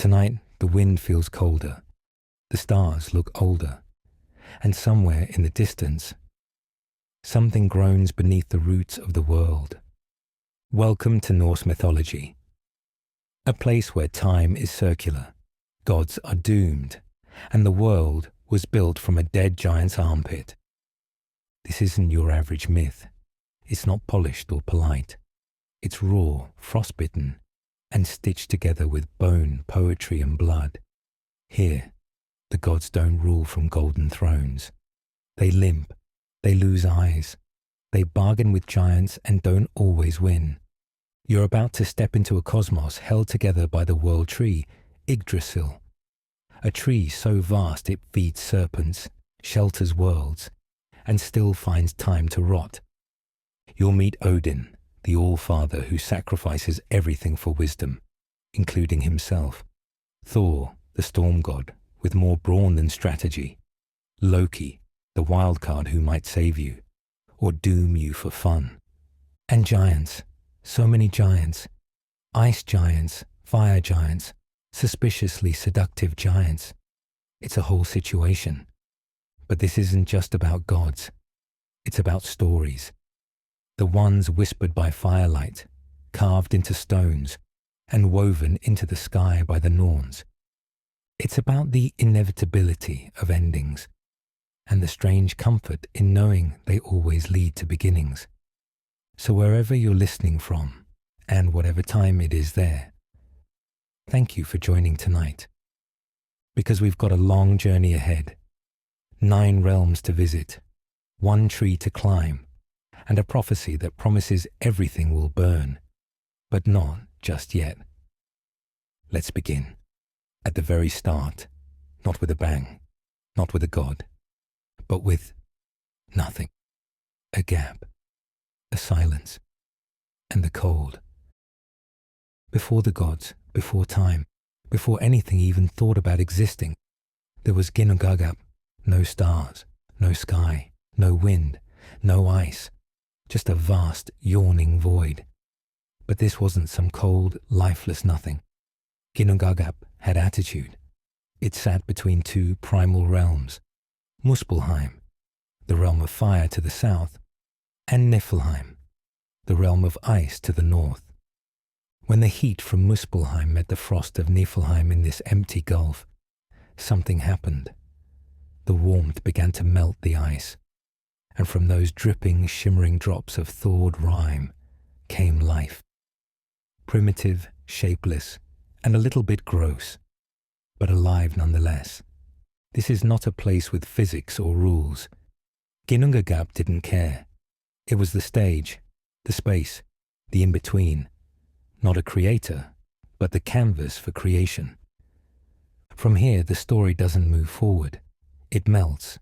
Tonight, the wind feels colder, the stars look older, and somewhere in the distance, something groans beneath the roots of the world. Welcome to Norse Mythology, a place where time is circular, gods are doomed, and the world was built from a dead giant's armpit. This isn't your average myth. It's not polished or polite. It's raw, frostbitten, and stitched together with bone, poetry, and blood. Here, the gods don't rule from golden thrones. They limp, they lose eyes, they bargain with giants and don't always win. You're about to step into a cosmos held together by the world tree, Yggdrasil. A tree so vast it feeds serpents, shelters worlds, and still finds time to rot. You'll meet Odin, the All-Father who sacrifices everything for wisdom, including himself. Thor, the storm god, with more brawn than strategy. Loki, the wild card who might save you, or doom you for fun. And giants, so many giants. Ice giants, fire giants, suspiciously seductive giants. It's a whole situation. But this isn't just about gods. It's about stories. The ones whispered by firelight, carved into stones, and woven into the sky by the Norns. It's about the inevitability of endings, and the strange comfort in knowing they always lead to beginnings. So wherever you're listening from, and whatever time it is there, thank you for joining tonight. Because we've got a long journey ahead, 9 realms to visit, 1 tree to climb, and a prophecy that promises everything will burn, but not just yet. Let's begin. At the very start, not with a bang, not with a god, but with nothing. A gap, a silence, and the cold. Before the gods, before time, before anything even thought about existing, there was Ginnungagap, no stars, no sky, no wind, no ice, just a vast, yawning void. But this wasn't some cold, lifeless nothing. Ginnungagap had attitude. It sat between 2 primal realms, Muspelheim, the realm of fire to the south, and Niflheim, the realm of ice to the north. When the heat from Muspelheim met the frost of Niflheim in this empty gulf, something happened. The warmth began to melt the ice, and from those dripping, shimmering drops of thawed rime came life. Primitive, shapeless, and a little bit gross, but alive nonetheless. This is not a place with physics or rules. Ginnungagap didn't care. It was the stage, the space, the in-between. Not a creator, but the canvas for creation. From here, the story doesn't move forward. It melts.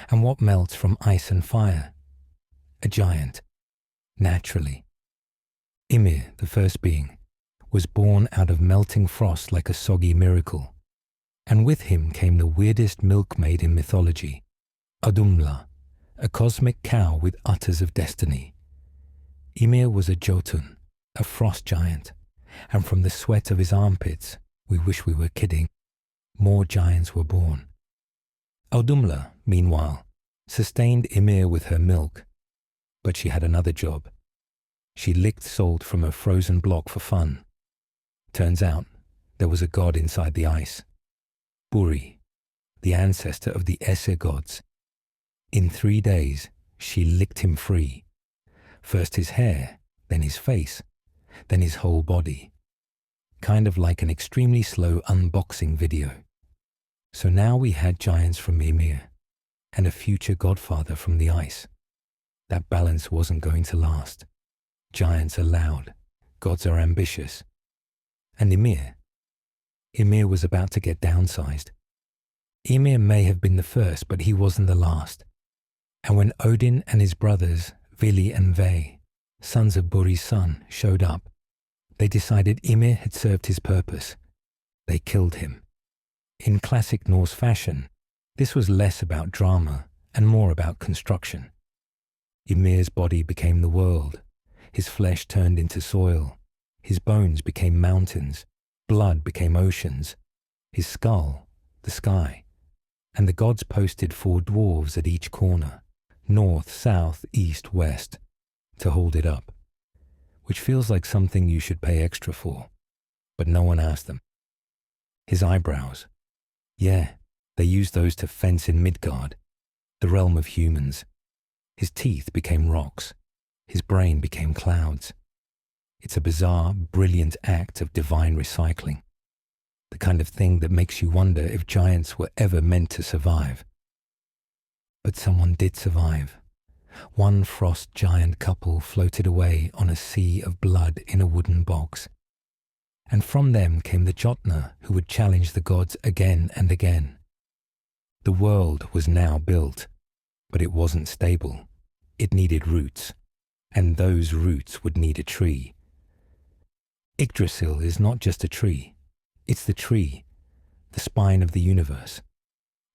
And what melts from ice and fire? A giant. Naturally. Ymir, the first being, was born out of melting frost like a soggy miracle. And with him came the weirdest milkmaid in mythology, Odumla, a cosmic cow with utters of destiny. Ymir was a Jotun, a frost giant, and from the sweat of his armpits, we wish we were kidding, more giants were born. Odumla, meanwhile, sustained Ymir with her milk, but she had another job. She licked salt from a frozen block for fun. Turns out, there was a god inside the ice. Buri, the ancestor of the Aesir gods. In 3 days, she licked him free. First his hair, then his face, then his whole body. Kind of like an extremely slow unboxing video. So now we had giants from Ymir, and a future godfather from the ice. That balance wasn't going to last. Giants are loud, gods are ambitious. And Ymir was about to get downsized. Ymir may have been the first, but he wasn't the last. And when Odin and his brothers, Vili and Ve, sons of Buri's son, showed up, they decided Ymir had served his purpose. They killed him. In classic Norse fashion, this was less about drama and more about construction. Ymir's body became the world. His flesh turned into soil. His bones became mountains. Blood became oceans, his skull, the sky, and the gods posted 4 dwarves at each corner, north, south, east, west, to hold it up, which feels like something you should pay extra for, but no one asked them. His eyebrows. Yeah, they used those to fence in Midgard, the realm of humans. His teeth became rocks. His brain became clouds. It's a bizarre, brilliant act of divine recycling, the kind of thing that makes you wonder if giants were ever meant to survive. But someone did survive. One frost giant couple floated away on a sea of blood in a wooden box. And from them came the Jotnar who would challenge the gods again and again. The world was now built, but it wasn't stable. It needed roots, and those roots would need a tree. Yggdrasil is not just a tree. It's the tree, the spine of the universe,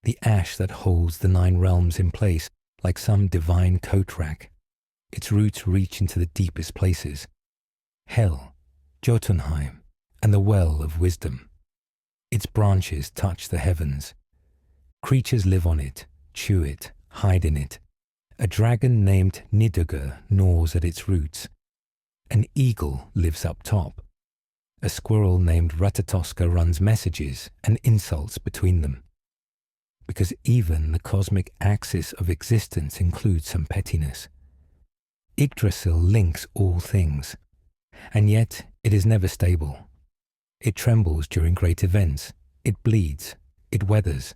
the ash that holds the 9 realms in place like some divine coat rack. Its roots reach into the deepest places. Hell, Jotunheim, and the well of wisdom. Its branches touch the heavens. Creatures live on it, chew it, hide in it. A dragon named Nidugr gnaws at its roots. An eagle lives up top. A squirrel named Ratatoska runs messages and insults between them. Because even the cosmic axis of existence includes some pettiness. Yggdrasil links all things, and yet it is never stable. It trembles during great events, it bleeds, it weathers,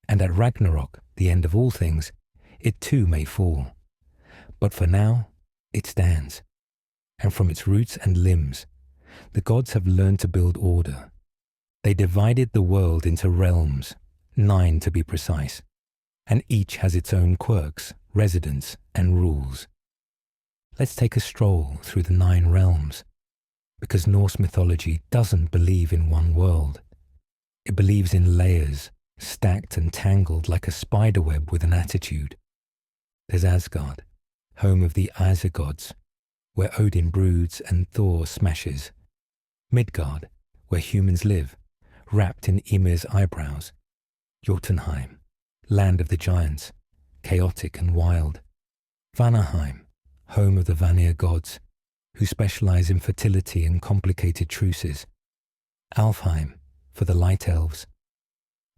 and at Ragnarok, the end of all things, it too may fall. But for now, it stands, and from its roots and limbs, the gods have learned to build order. They divided the world into realms, 9 to be precise, and each has its own quirks, residents, and rules. Let's take a stroll through the 9 realms, because Norse mythology doesn't believe in one world. It believes in layers, stacked and tangled like a spiderweb with an attitude. There's Asgard, home of the Aesir gods, where Odin broods and Thor smashes. Midgard, where humans live, wrapped in Ymir's eyebrows. Jotunheim, land of the giants, chaotic and wild. Vanaheim, home of the Vanir gods, who specialize in fertility and complicated truces. Alfheim, for the light elves.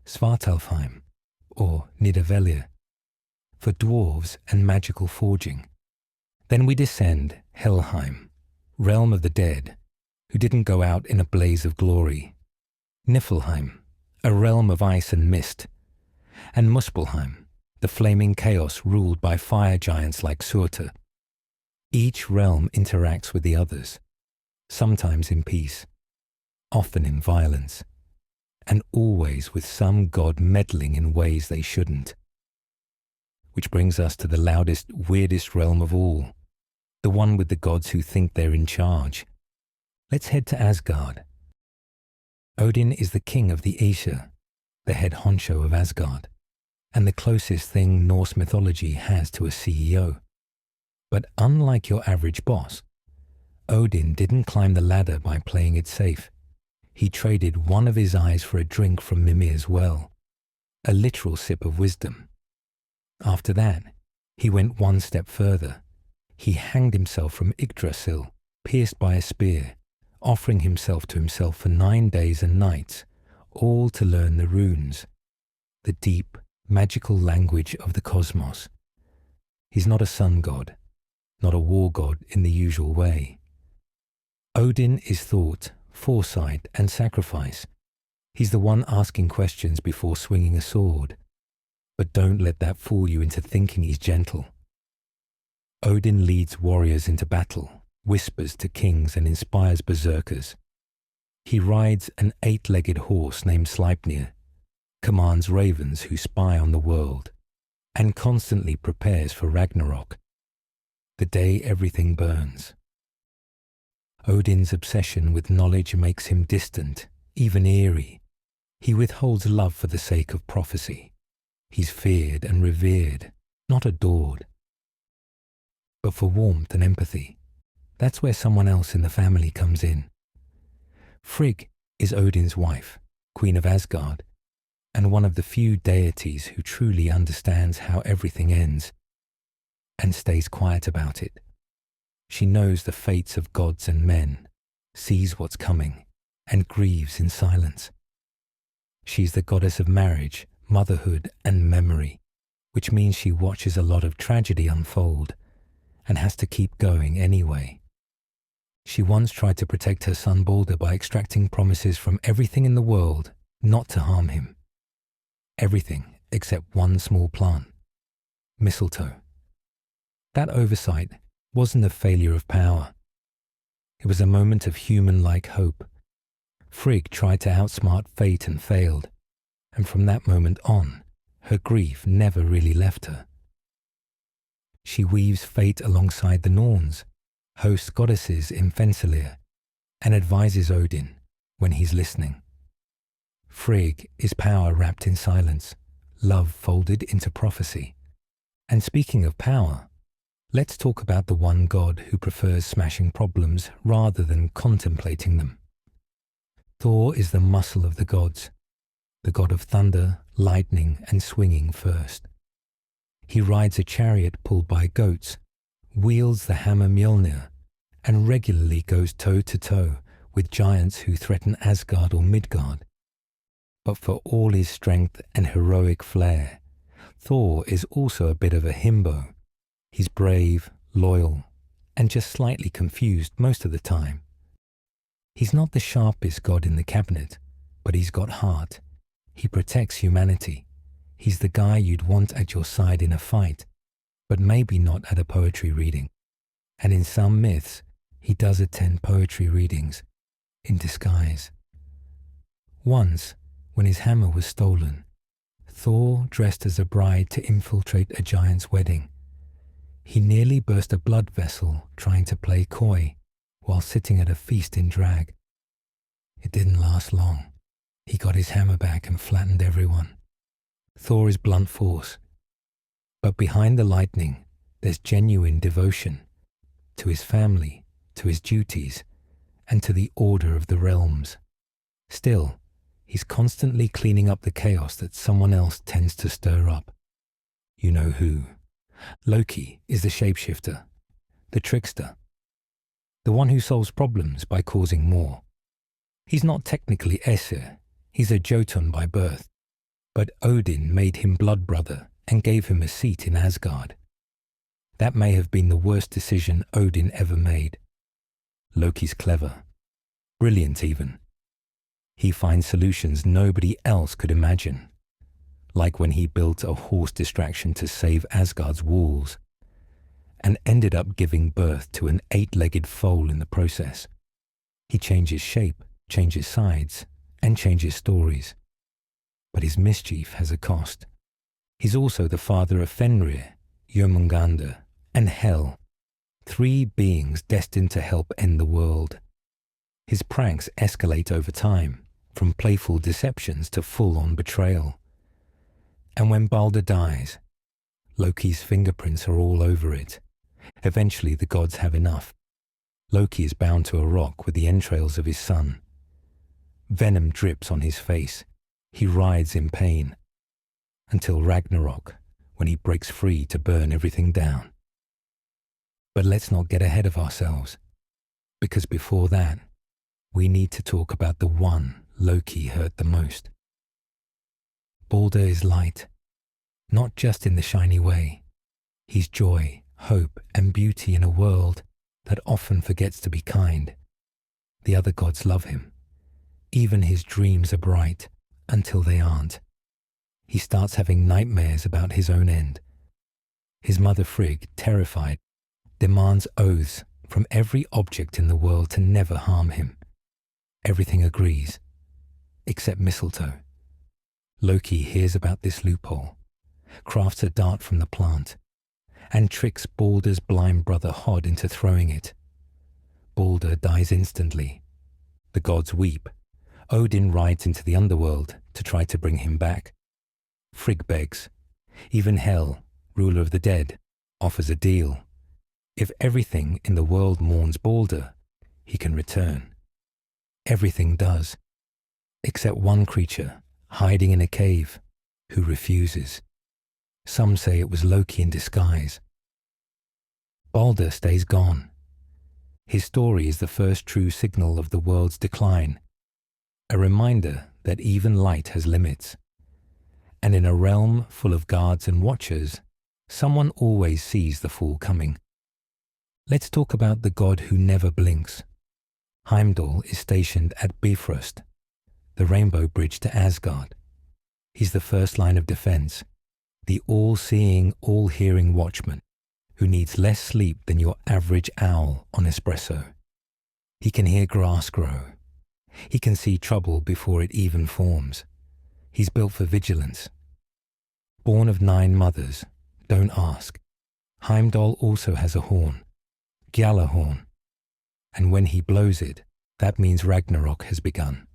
Svartalfheim, or Nidavellir, for dwarves and magical forging. Then we descend Helheim, realm of the dead, who didn't go out in a blaze of glory. Niflheim, a realm of ice and mist. And Muspelheim, the flaming chaos ruled by fire giants like Surtur. Each realm interacts with the others, sometimes in peace, often in violence, and always with some god meddling in ways they shouldn't. Which brings us to the loudest, weirdest realm of all, the one with the gods who think they're in charge. Let's head to Asgard. Odin is the king of the Aesir, the head honcho of Asgard, and the closest thing Norse mythology has to a CEO. But unlike your average boss, Odin didn't climb the ladder by playing it safe. He traded one of his eyes for a drink from Mimir's well, a literal sip of wisdom. After that, he went one step further. He hanged himself from Yggdrasil, pierced by a spear, offering himself to himself for 9 days and nights, all to learn the runes, the deep, magical language of the cosmos. He's not a sun god, not a war god in the usual way. Odin is thought, foresight, and sacrifice. He's the one asking questions before swinging a sword. But don't let that fool you into thinking he's gentle. Odin leads warriors into battle, whispers to kings, and inspires berserkers. He rides an 8-legged horse named Sleipnir, commands ravens who spy on the world, and constantly prepares for Ragnarok, the day everything burns. Odin's obsession with knowledge makes him distant, even eerie. He withholds love for the sake of prophecy. He's feared and revered, not adored. But for warmth and empathy, that's where someone else in the family comes in. Frigg is Odin's wife, Queen of Asgard, and one of the few deities who truly understands how everything ends and stays quiet about it. She knows the fates of gods and men, sees what's coming, and grieves in silence. She's the goddess of marriage, motherhood, and memory, which means she watches a lot of tragedy unfold and has to keep going anyway. She once tried to protect her son Balder by extracting promises from everything in the world not to harm him. Everything except one small plant, mistletoe. That oversight wasn't a failure of power. It was a moment of human-like hope. Frigg tried to outsmart fate and failed, and from that moment on, her grief never really left her. She weaves fate alongside the Norns, hosts goddesses in Fensalir, and advises Odin when he's listening. Frigg is power wrapped in silence, love folded into prophecy. And speaking of power, let's talk about the one god who prefers smashing problems rather than contemplating them. Thor is the muscle of the gods, the god of thunder, lightning, and swinging first. He rides a chariot pulled by goats, wields the hammer Mjolnir, and regularly goes toe-to-toe with giants who threaten Asgard or Midgard. But for all his strength and heroic flair, Thor is also a bit of a himbo. He's brave, loyal, and just slightly confused most of the time. He's not the sharpest god in the cabinet, but he's got heart. He protects humanity. He's the guy you'd want at your side in a fight, but maybe not at a poetry reading. And in some myths, he does attend poetry readings in disguise. Once, when his hammer was stolen, Thor dressed as a bride to infiltrate a giant's wedding. He nearly burst a blood vessel trying to play coy while sitting at a feast in drag. It didn't last long. He got his hammer back and flattened everyone. Thor is blunt force, but behind the lightning, there's genuine devotion to his family, to his duties, and to the order of the realms. Still, he's constantly cleaning up the chaos that someone else tends to stir up. You know who. Loki is the shapeshifter, the trickster, the one who solves problems by causing more. He's not technically Aesir, he's a Jotun by birth, but Odin made him blood brother and gave him a seat in Asgard. That may have been the worst decision Odin ever made. Loki's clever, brilliant even. He finds solutions nobody else could imagine, like when he built a horse distraction to save Asgard's walls, and ended up giving birth to an 8-legged foal in the process. He changes shape, changes sides, and changes stories. But his mischief has a cost. He's also the father of Fenrir, Jormungandr, and Hel, 3 beings destined to help end the world. His pranks escalate over time, from playful deceptions to full-on betrayal. And when Balder dies, Loki's fingerprints are all over it. Eventually the gods have enough. Loki is bound to a rock with the entrails of his son. Venom drips on his face. He writhes in pain. Until Ragnarok, when he breaks free to burn everything down. But let's not get ahead of ourselves, because before that, we need to talk about the one Loki hurt the most. Balder is light, not just in the shiny way. He's joy, hope, and beauty in a world that often forgets to be kind. The other gods love him. Even his dreams are bright until they aren't. He starts having nightmares about his own end. His mother Frigg, terrified, demands oaths from every object in the world to never harm him. Everything agrees, except mistletoe. Loki hears about this loophole, crafts a dart from the plant, and tricks Balder's blind brother Hod into throwing it. Balder dies instantly. The gods weep. Odin rides into the underworld to try to bring him back. Frigg begs. Even Hel, ruler of the dead, offers a deal. If everything in the world mourns Balder, he can return. Everything does, except one creature hiding in a cave who refuses. Some say it was Loki in disguise. Balder stays gone. His story is the first true signal of the world's decline, a reminder that even light has limits. And in a realm full of guards and watchers, someone always sees the fall coming. Let's talk about the god who never blinks. Heimdall is stationed at Bifrost, the rainbow bridge to Asgard. He's the first line of defense, the all-seeing, all-hearing watchman who needs less sleep than your average owl on espresso. He can hear grass grow. He can see trouble before it even forms. He's built for vigilance. Born of 9 mothers, don't ask. Heimdall also has a horn, Gjallarhorn, and when he blows it, that means Ragnarok has begun.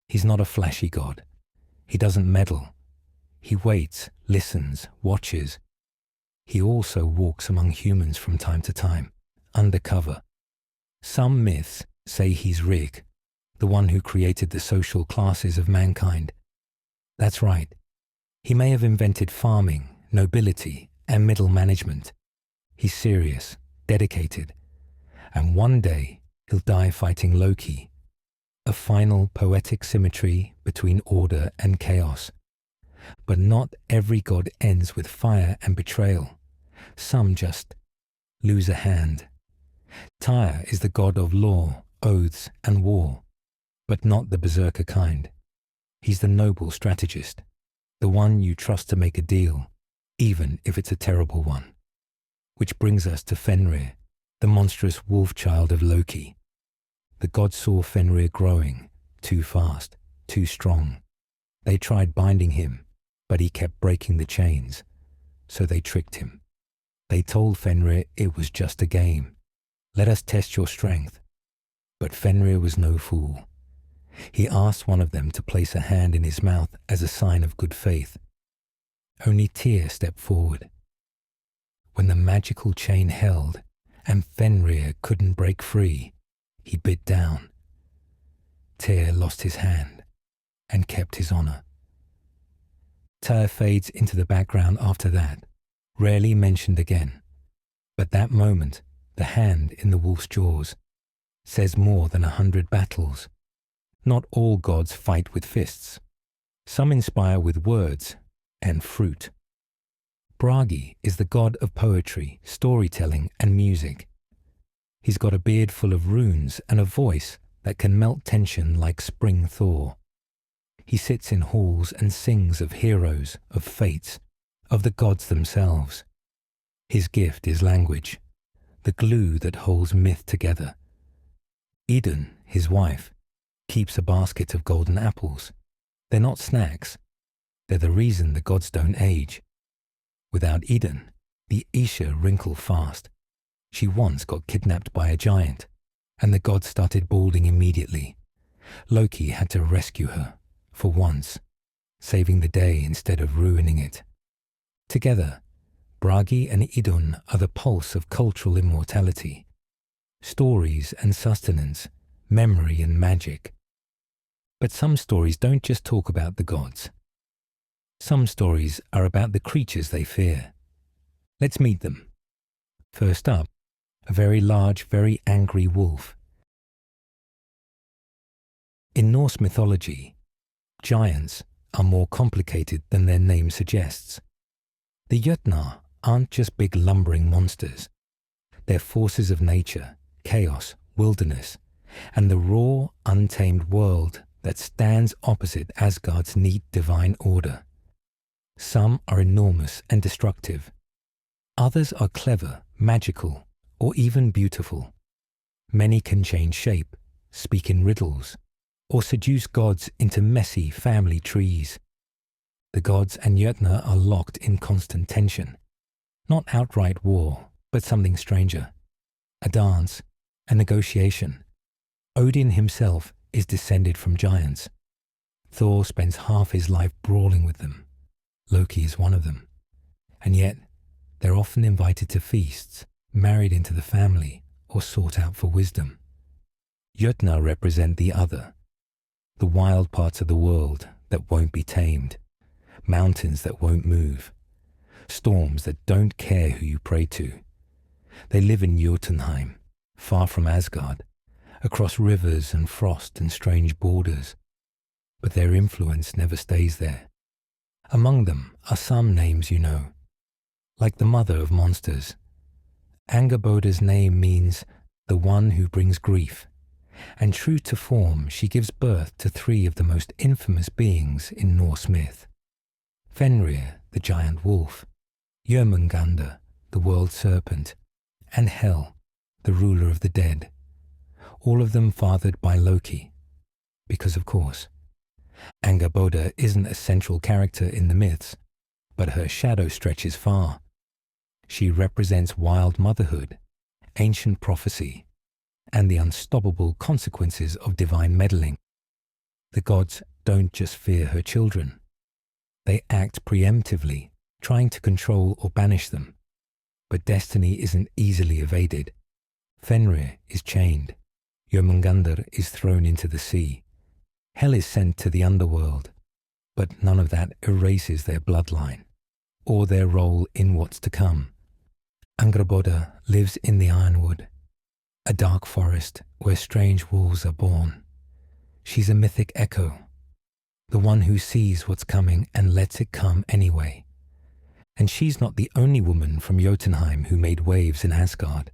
He's not a flashy god. He doesn't meddle. He waits, listens, watches. He also walks among humans from time to time, undercover. Some myths say he's Rig, the one who created the social classes of mankind. That's right. He may have invented farming, nobility, and middle management. He's serious, dedicated, and one day he'll die fighting Loki, a final poetic symmetry between order and chaos. But not every god ends with fire and betrayal. Some just lose a hand. Tyr is the god of law, oaths, and war, but not the berserker kind. He's the noble strategist, the one you trust to make a deal, even if it's a terrible one. Which brings us to Fenrir, the monstrous wolf child of Loki. The gods saw Fenrir growing, too fast, too strong. They tried binding him, but he kept breaking the chains, so they tricked him. They told Fenrir it was just a game. Let us test your strength. But Fenrir was no fool. He asked one of them to place a hand in his mouth as a sign of good faith. Only Tyr stepped forward. When the magical chain held and Fenrir couldn't break free, he bit down. Tyr lost his hand and kept his honor. Tyr fades into the background after that, rarely mentioned again. But that moment, the hand in the wolf's jaws, says more than 100 battles. Not all gods fight with fists. Some inspire with words and fruit. Bragi is the god of poetry, storytelling, and music. He's got a beard full of runes and a voice that can melt tension like spring Thor. He sits in halls and sings of heroes, of fates, of the gods themselves. His gift is language, the glue that holds myth together. Idun, his wife, keeps a basket of golden apples. They're not snacks. They're the reason the gods don't age. Without Idun, the Isha wrinkle fast. She once got kidnapped by a giant, and the gods started balding immediately. Loki had to rescue her, for once, saving the day instead of ruining it. Together, Bragi and Idun are the pulse of cultural immortality, stories and sustenance, memory and magic. But some stories don't just talk about the gods. Some stories are about the creatures they fear. Let's meet them. First up, a very large, very angry wolf. In Norse mythology, giants are more complicated than their name suggests. The Jötnar aren't just big lumbering monsters. They're forces of nature, chaos, wilderness, and the raw, untamed world that stands opposite Asgard's neat divine order. Some are enormous and destructive. Others are clever, magical, or even beautiful. Many can change shape, speak in riddles, or seduce gods into messy family trees. The gods and Jötnar are locked in constant tension. Not outright war, but something stranger. A dance, a negotiation. Odin himself is descended from giants. Thor spends half his life brawling with them. Loki is one of them. And yet, they're often invited to feasts, married into the family, or sought out for wisdom. Jötnar represent the other. the wild parts of the world that won't be tamed, mountains that won't move, storms that don't care who you pray to. They live in Jotunheim, far from Asgard, across rivers and frost and strange borders. But their influence never stays there. Among them are some names you know, like the mother of monsters. Angerboda's name means the one who brings grief, and true to form she gives birth to three of the most infamous beings in Norse myth. Fenrir, the giant wolf, Jörmungandr, the world serpent, and Hel, the ruler of the dead, all of them fathered by Loki, because of course. Angerboda isn't a central character in the myths, but her shadow stretches far. She represents wild motherhood, ancient prophecy, and the unstoppable consequences of divine meddling. The gods don't just fear her children. They act preemptively, trying to control or banish them. But destiny isn't easily evaded. Fenrir is chained. Jörmungandr is thrown into the sea. Hel is sent to the underworld. But none of that erases their bloodline, or their role in what's to come. Angerboda lives in the Ironwood, a dark forest where strange wolves are born. She's a mythic echo, the one who sees what's coming and lets it come anyway. And she's not the only woman from Jotunheim who made waves in Asgard.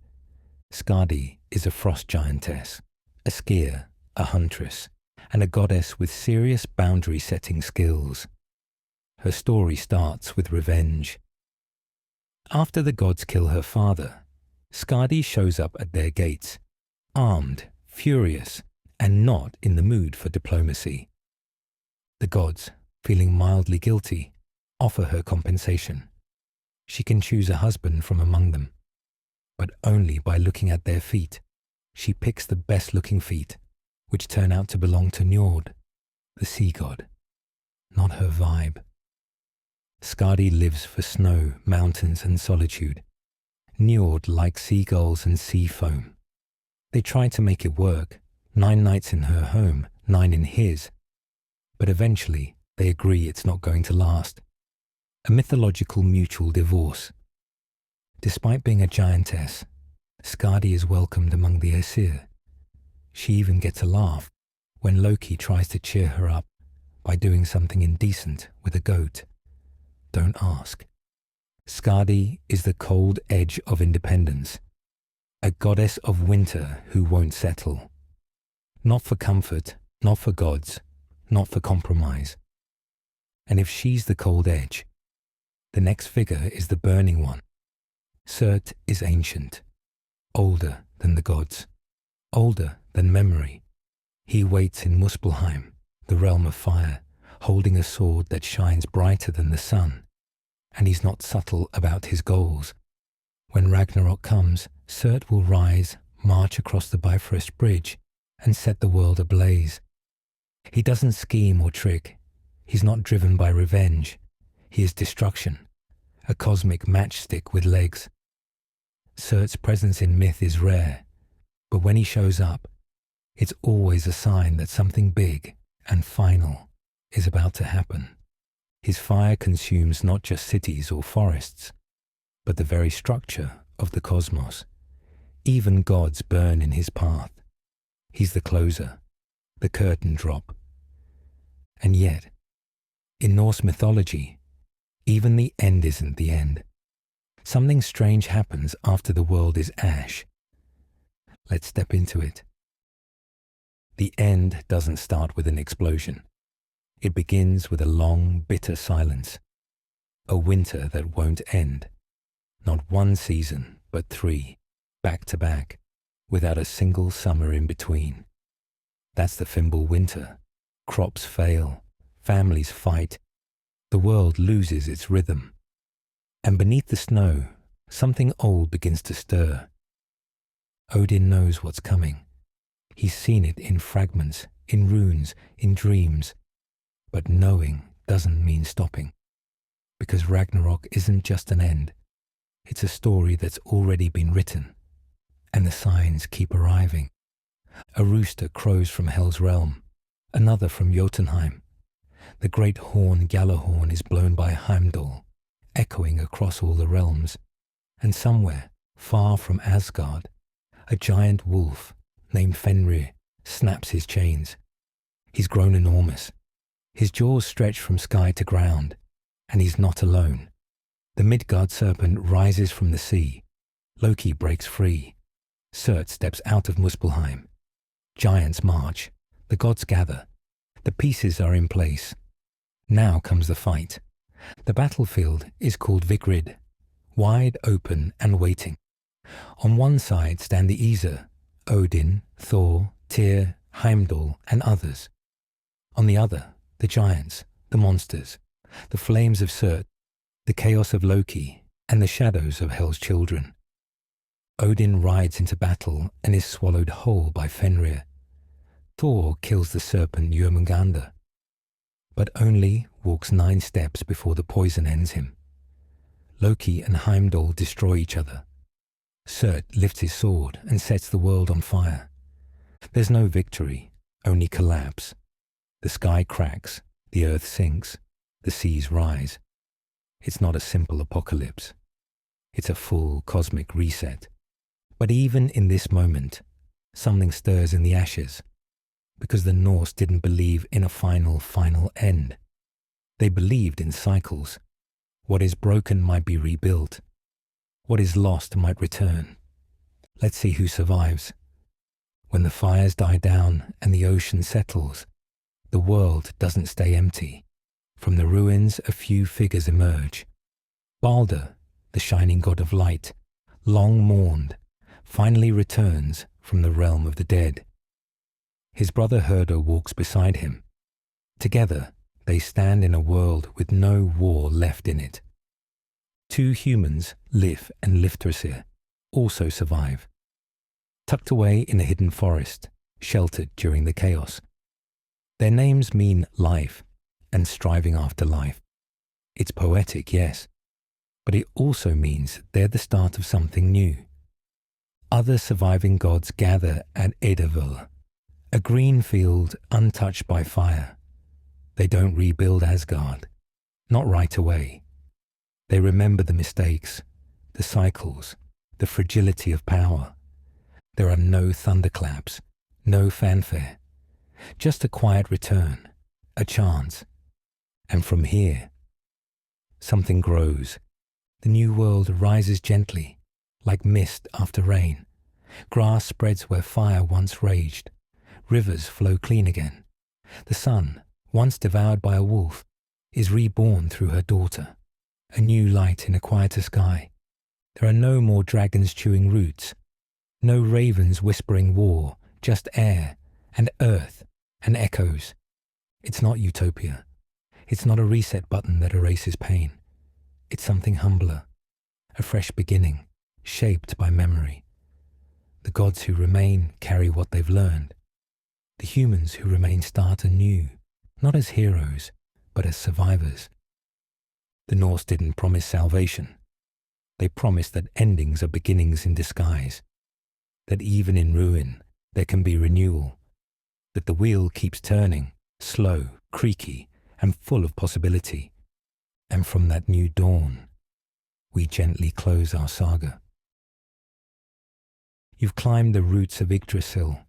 Skadi is a frost giantess, a skier, a huntress, and a goddess with serious boundary-setting skills. Her story starts with revenge. After the gods kill her father, Skadi shows up at their gates, armed, furious, and not in the mood for diplomacy. The gods, feeling mildly guilty, offer her compensation. She can choose a husband from among them, but only by looking at their feet. She picks the best-looking feet, which turn out to belong to Njord, the sea god, not her vibe. Skadi lives for snow, mountains, and solitude. Njord likes seagulls and sea foam. They try to make it work, 9 nights in her home, 9 in his. But eventually, they agree it's not going to last. A mythological mutual divorce. Despite being a giantess, Skadi is welcomed among the Aesir. She even gets a laugh when Loki tries to cheer her up by doing something indecent with a goat. Don't ask. Skadi is the cold edge of independence, a goddess of winter who won't settle. Not for comfort, not for gods, not for compromise. And if she's the cold edge, the next figure is the burning one. Surt is ancient, older than the gods, older than memory. He waits in Muspelheim, the realm of fire, holding a sword that shines brighter than the sun. And he's not subtle about his goals. When Ragnarok comes, Surt will rise, march across the Bifrost Bridge, and set the world ablaze. He doesn't scheme or trick. He's not driven by revenge. He is destruction, a cosmic matchstick with legs. Surt's presence in myth is rare, but when he shows up, it's always a sign that something big and final is about to happen. His fire consumes not just cities or forests, but the very structure of the cosmos. Even gods burn in his path. He's the closer, the curtain drop. And yet, in Norse mythology, even the end isn't the end. Something strange happens after the world is ash. Let's step into it. The end doesn't start with an explosion. It begins with a long, bitter silence. A winter that won't end. Not 1 season, but 3, back to back, without a single summer in between. That's the Fimbul winter. Crops fail, families fight, the world loses its rhythm. And beneath the snow, something old begins to stir. Odin knows what's coming. He's seen it in fragments, in runes, in dreams. But knowing doesn't mean stopping. Because Ragnarok isn't just an end. It's a story that's already been written. And the signs keep arriving. A rooster crows from Hel's realm. another from Jotunheim. The great horn Gjallarhorn is blown by Heimdall, echoing across all the realms, and somewhere, far from Asgard, a giant wolf named Fenrir snaps his chains. He's grown enormous. His jaws stretch from sky to ground, and he's not alone. The Midgard serpent rises from the sea. Loki breaks free. Surt steps out of Muspelheim. Giants march. The gods gather. The pieces are in place. Now comes the fight. The battlefield is called Vigrid, wide open and waiting. On one side stand the Aesir, Odin, Thor, Tyr, Heimdall, and others. On the other, the giants, the monsters, the flames of Surt, the chaos of Loki, and the shadows of Hel's children. Odin rides into battle and is swallowed whole by Fenrir. Thor kills the serpent Jormungandr, but only walks 9 steps before the poison ends him. Loki and Heimdall destroy each other. Surt lifts his sword and sets the world on fire. There's no victory, only collapse. The sky cracks, the earth sinks, the seas rise. It's not a simple apocalypse. It's a full cosmic reset. But even in this moment, something stirs in the ashes, because the Norse didn't believe in a final end. They believed in cycles. What is broken might be rebuilt. What is lost might return. Let's see who survives. When the fires die down and the ocean settles, the world doesn't stay empty. From the ruins, a few figures emerge. Balder, the shining god of light, long mourned, finally returns from the realm of the dead. His brother Herder walks beside him. Together, they stand in a world with no war left in it. 2 humans, Lif and Lifthrasir, also survive. Tucked away in a hidden forest, sheltered during the chaos. Their names mean life and striving after life. It's poetic, yes, but it also means they're the start of something new. Other surviving gods gather at Edavul, a green field untouched by fire. They don't rebuild Asgard, not right away. They remember the mistakes, the cycles, the fragility of power. There are no thunderclaps, no fanfare, just a quiet return, a chance. And from here, something grows. The new world rises gently, like mist after rain. Grass spreads where fire once raged. Rivers flow clean again. The sun, once devoured by a wolf, is reborn through her daughter. A new light in a quieter sky. There are no more dragons chewing roots. No ravens whispering war, just air and earth and echoes. It's not utopia. It's not a reset button that erases pain. It's something humbler, a fresh beginning, shaped by memory. The gods who remain carry what they've learned. The humans who remain start anew, not as heroes, but as survivors. The Norse didn't promise salvation. They promised that endings are beginnings in disguise, that even in ruin there can be renewal, that the wheel keeps turning, slow, creaky, and full of possibility. And from that new dawn, we gently close our saga. You've climbed the roots of Yggdrasil,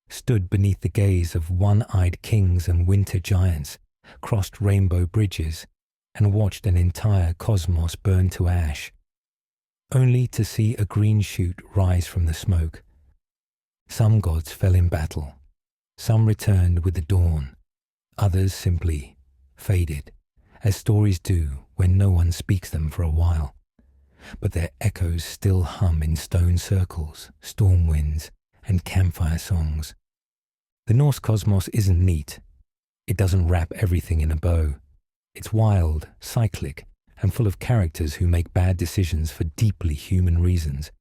stood beneath the gaze of one-eyed kings and winter giants, crossed rainbow bridges, and watched an entire cosmos burn to ash, only to see a green shoot rise from the smoke. Some gods fell in battle, some returned with the dawn, others simply faded, as stories do when no one speaks them for a while. But their echoes still hum in stone circles, storm winds, and campfire songs. The Norse cosmos isn't neat. It doesn't wrap everything in a bow. It's wild, cyclic, and full of characters who make bad decisions for deeply human reasons.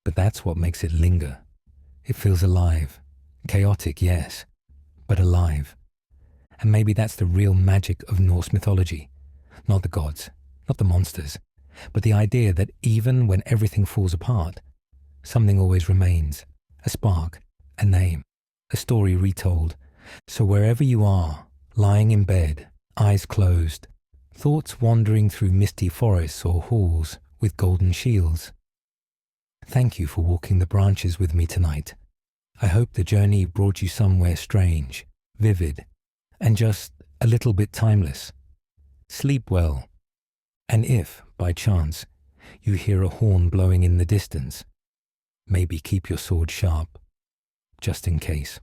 But that's what makes it linger. It feels alive. Chaotic, yes, but alive. And maybe that's the real magic of Norse mythology. Not the gods, not the monsters, but the idea that even when everything falls apart, something always remains. A spark, a name, a story retold, So wherever you are, lying in bed, eyes closed, thoughts wandering through misty forests or halls with golden shields, thank you for walking the branches with me tonight. I hope the journey brought you somewhere strange, vivid, and just a little bit timeless. Sleep well, and if, by chance, you hear a horn blowing in the distance, maybe keep your sword sharp, just in case.